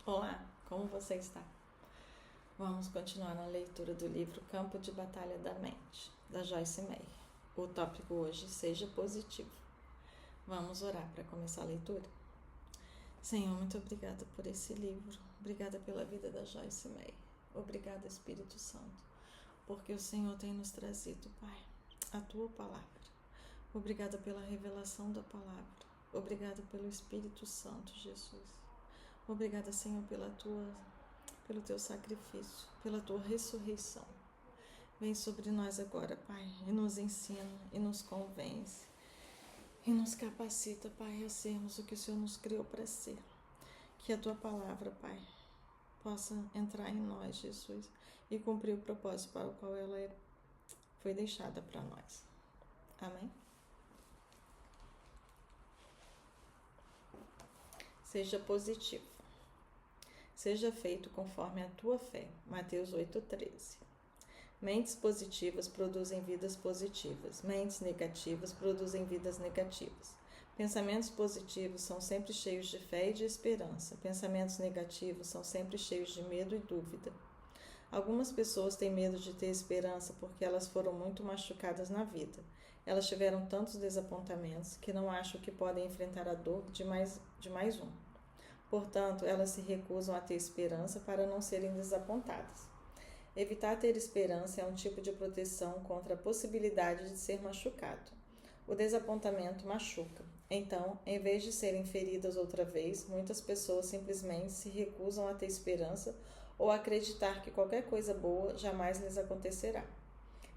Olá, como você está? Vamos continuar na leitura do livro Campo de Batalha da Mente, da Joyce Meyer. O tópico hoje, seja positivo. Vamos orar para começar a leitura? Senhor, muito obrigada por esse livro. Obrigada pela vida da Joyce Meyer. Obrigada, Espírito Santo, porque o Senhor tem nos trazido, Pai, a Tua palavra. Obrigada pela revelação da palavra. Obrigada pelo Espírito Santo, Jesus. Obrigada, Senhor, pelo Teu sacrifício, pela Tua ressurreição. Vem sobre nós agora, Pai, e nos ensina, e nos convence, e nos capacita, Pai, a sermos o que o Senhor nos criou para ser. Que a Tua palavra, Pai, possa entrar em nós, Jesus, e cumprir o propósito para o qual ela foi deixada para nós. Amém? Seja positivo. Seja feito conforme a tua fé. Mateus 8,13. Mentes positivas produzem vidas positivas. Mentes negativas produzem vidas negativas. Pensamentos positivos são sempre cheios de fé e de esperança. Pensamentos negativos são sempre cheios de medo e dúvida. Algumas pessoas têm medo de ter esperança porque elas foram muito machucadas na vida. Elas tiveram tantos desapontamentos que não acham que podem enfrentar a dor de mais um. Portanto, elas se recusam a ter esperança para não serem desapontadas. Evitar ter esperança é um tipo de proteção contra a possibilidade de ser machucado. O desapontamento machuca. Então, em vez de serem feridas outra vez, muitas pessoas simplesmente se recusam a ter esperança ou a acreditar que qualquer coisa boa jamais lhes acontecerá.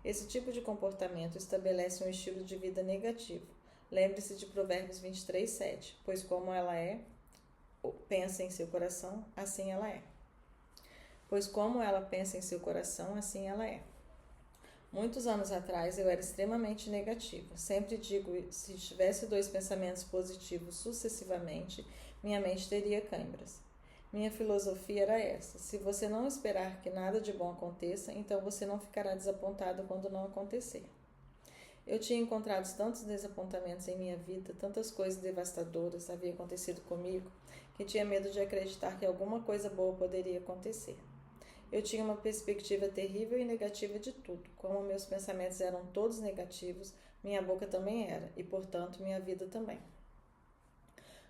Esse tipo de comportamento estabelece um estilo de vida negativo. Lembre-se de Provérbios 23:7, pois como ela pensa em seu coração, assim ela é. Pois como ela pensa em seu coração, assim ela é. Muitos anos atrás eu era extremamente negativa. Sempre digo, se tivesse 2 pensamentos positivos sucessivamente, minha mente teria câimbras. Minha filosofia era essa: se você não esperar que nada de bom aconteça, então você não ficará desapontado quando não acontecer. Eu tinha encontrado tantos desapontamentos em minha vida, tantas coisas devastadoras haviam acontecido comigo, que tinha medo de acreditar que alguma coisa boa poderia acontecer. Eu tinha uma perspectiva terrível e negativa de tudo. Como meus pensamentos eram todos negativos, minha boca também era, e portanto minha vida também.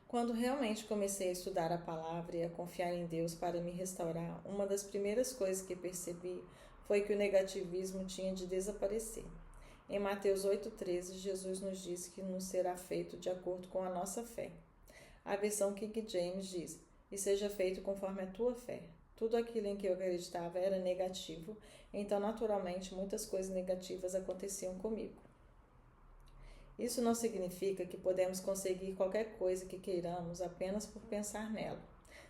Quando realmente comecei a estudar a palavra e a confiar em Deus para me restaurar, uma das primeiras coisas que percebi foi que o negativismo tinha de desaparecer. Em Mateus 8,13, Jesus nos disse que nos será feito de acordo com a nossa fé. A versão King James diz: e seja feito conforme a tua fé. Tudo aquilo em que eu acreditava era negativo, então naturalmente muitas coisas negativas aconteciam comigo. Isso não significa que podemos conseguir qualquer coisa que queiramos apenas por pensar nela.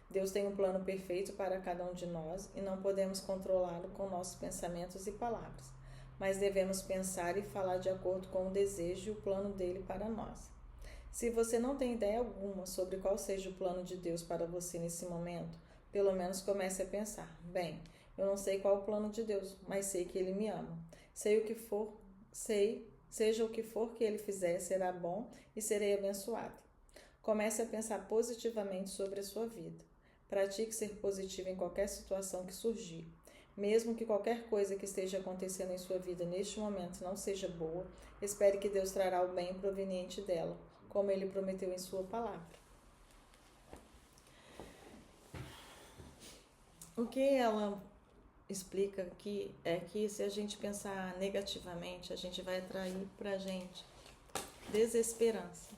Deus tem um plano perfeito para cada um de nós e não podemos controlá-lo com nossos pensamentos e palavras, mas devemos pensar e falar de acordo com o desejo e o plano dele para nós. Se você não tem ideia alguma sobre qual seja o plano de Deus para você nesse momento, pelo menos comece a pensar: bem, eu não sei qual é o plano de Deus, mas sei que Ele me ama. Seja o que for que Ele fizer, será bom e serei abençoado. Comece a pensar positivamente sobre a sua vida. Pratique ser positivo em qualquer situação que surgir. Mesmo que qualquer coisa que esteja acontecendo em sua vida neste momento não seja boa, espere que Deus trará o bem proveniente dela, como Ele prometeu em sua palavra. O que ela explica aqui é que se a gente pensar negativamente, a gente vai atrair pra gente desesperança.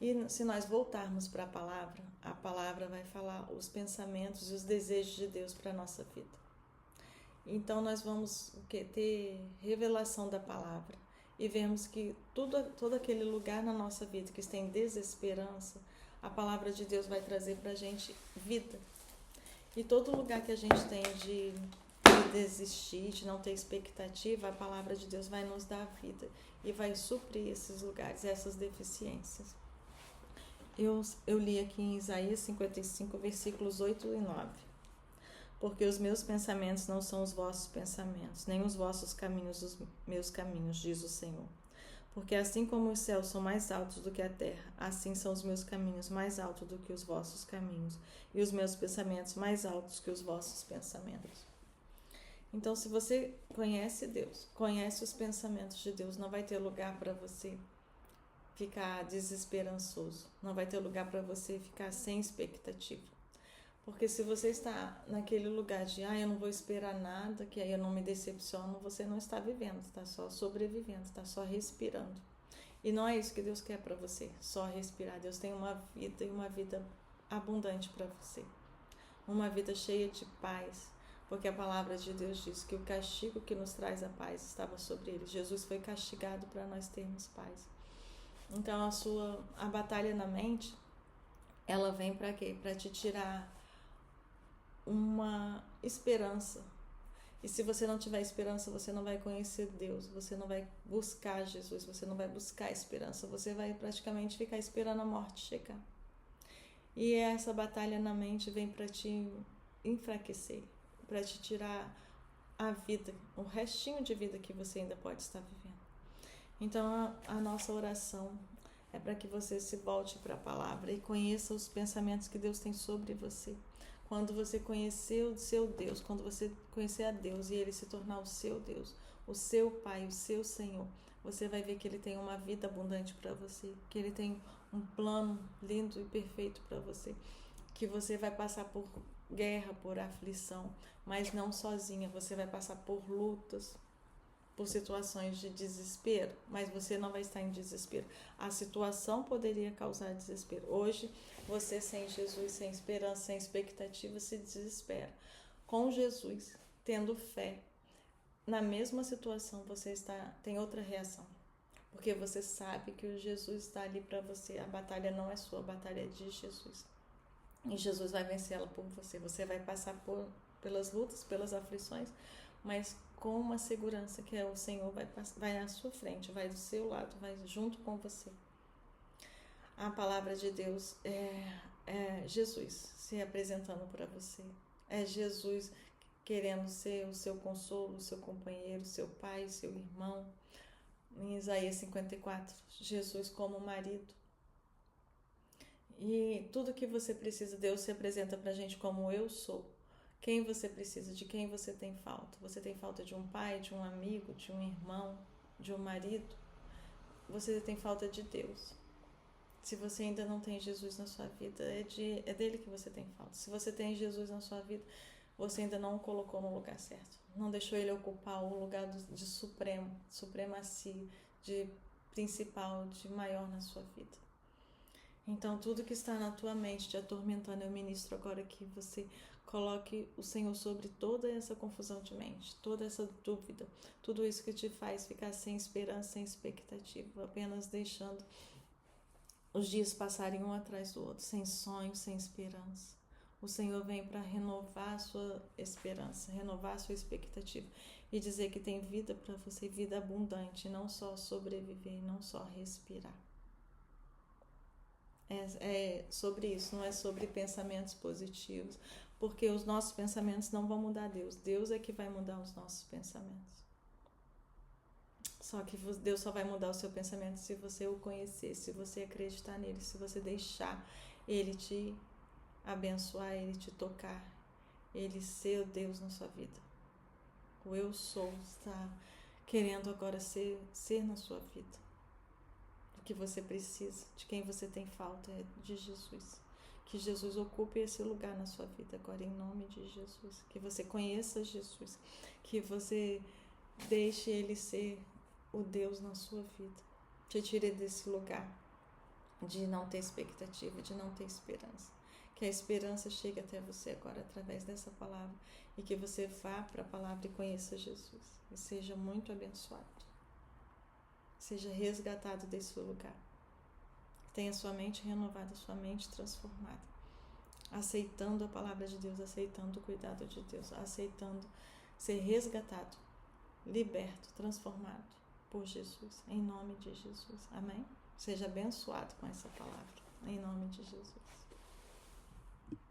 E se nós voltarmos para a palavra vai falar os pensamentos e os desejos de Deus para a nossa vida. Então nós vamos ter revelação da palavra e vemos que todo aquele lugar na nossa vida que está em desesperança, a palavra de Deus vai trazer para a gente vida. E todo lugar que a gente tem de desistir, de não ter expectativa, a palavra de Deus vai nos dar vida e vai suprir esses lugares, essas deficiências. Eu li aqui em Isaías 55, versículos 8 e 9. Porque os meus pensamentos não são os vossos pensamentos, nem os vossos caminhos os meus caminhos, diz o Senhor. Porque assim como os céus são mais altos do que a terra, assim são os meus caminhos mais altos do que os vossos caminhos, e os meus pensamentos mais altos que os vossos pensamentos. Então, se você conhece Deus, conhece os pensamentos de Deus, não vai ter lugar para você ficar desesperançoso, não vai ter lugar para você ficar sem expectativa. Porque se você está naquele lugar de eu não vou esperar nada, que aí eu não me decepciono, você não está vivendo, está só sobrevivendo, está só respirando. E não é isso que Deus quer para você, só respirar. Deus tem uma vida e uma vida abundante para você. Uma vida cheia de paz, porque a palavra de Deus diz que o castigo que nos traz a paz estava sobre ele. Jesus foi castigado para nós termos paz. Então a batalha na mente, ela vem para quê? Para te tirar uma esperança. E se você não tiver esperança, você não vai conhecer Deus, você não vai buscar Jesus, você não vai buscar esperança, você vai praticamente ficar esperando a morte chegar. E essa batalha na mente vem para te enfraquecer, para te tirar a vida, o restinho de vida que você ainda pode estar vivendo. Então a nossa oração é para que você se volte para a palavra e conheça os pensamentos que Deus tem sobre você. Quando você conhecer o seu Deus, quando você conhecer a Deus e Ele se tornar o seu Deus, o seu Pai, o seu Senhor, você vai ver que Ele tem uma vida abundante para você, que Ele tem um plano lindo e perfeito para você, que você vai passar por guerra, por aflição, mas não sozinha, você vai passar por lutas, por situações de desespero, mas você não vai estar em desespero. A situação poderia causar desespero. Hoje, você sem Jesus, sem esperança, sem expectativa, se desespera. Com Jesus, tendo fé, na mesma situação você tem outra reação. Porque você sabe que o Jesus está ali para você. A batalha não é sua, a batalha é de Jesus. E Jesus vai vencê-la por você. Você vai passar pelas lutas, pelas aflições, mas com uma segurança que o Senhor vai à sua frente, vai do seu lado, vai junto com você. A palavra de Deus é Jesus se apresentando para você. É Jesus querendo ser o seu consolo, o seu companheiro, o seu pai, o seu irmão. Em Isaías 54, Jesus como marido. E tudo que você precisa, Deus se apresenta para a gente como eu sou. Quem você precisa, de quem você tem falta? Você tem falta de um pai, de um amigo, de um irmão, de um marido? Você tem falta de Deus. Se você ainda não tem Jesus na sua vida, é dele que você tem falta. Se você tem Jesus na sua vida, você ainda não o colocou no lugar certo. Não deixou ele ocupar o lugar de supremacia, de principal, de maior na sua vida. Então, tudo que está na tua mente te atormentando, eu ministro agora que você coloque o Senhor sobre toda essa confusão de mente, toda essa dúvida, tudo isso que te faz ficar sem esperança, sem expectativa, apenas deixando os dias passarem um atrás do outro, sem sonho, sem esperança. O Senhor vem para renovar a sua esperança, renovar a sua expectativa e dizer que tem vida para você, vida abundante, não só sobreviver, não só respirar. É sobre isso, não é sobre pensamentos positivos, porque os nossos pensamentos não vão mudar Deus. Deus é que vai mudar os nossos pensamentos. Só que Deus só vai mudar o seu pensamento se você o conhecer, se você acreditar nele, se você deixar ele te abençoar, ele te tocar, ele ser o Deus na sua vida. O eu sou está querendo agora ser na sua vida. O que você precisa, de quem você tem falta é de Jesus. Que Jesus ocupe esse lugar na sua vida agora, em nome de Jesus. Que você conheça Jesus, que você deixe ele ser o Deus na sua vida. Te tire desse lugar de não ter expectativa, de não ter esperança. Que a esperança chegue até você agora através dessa palavra e que você vá para a palavra e conheça Jesus e seja muito abençoado. Seja resgatado desse lugar. Tenha sua mente renovada, sua mente transformada. Aceitando a palavra de Deus, aceitando o cuidado de Deus, aceitando ser resgatado, liberto, transformado por Jesus, em nome de Jesus. Amém? Seja abençoado com essa palavra, em nome de Jesus.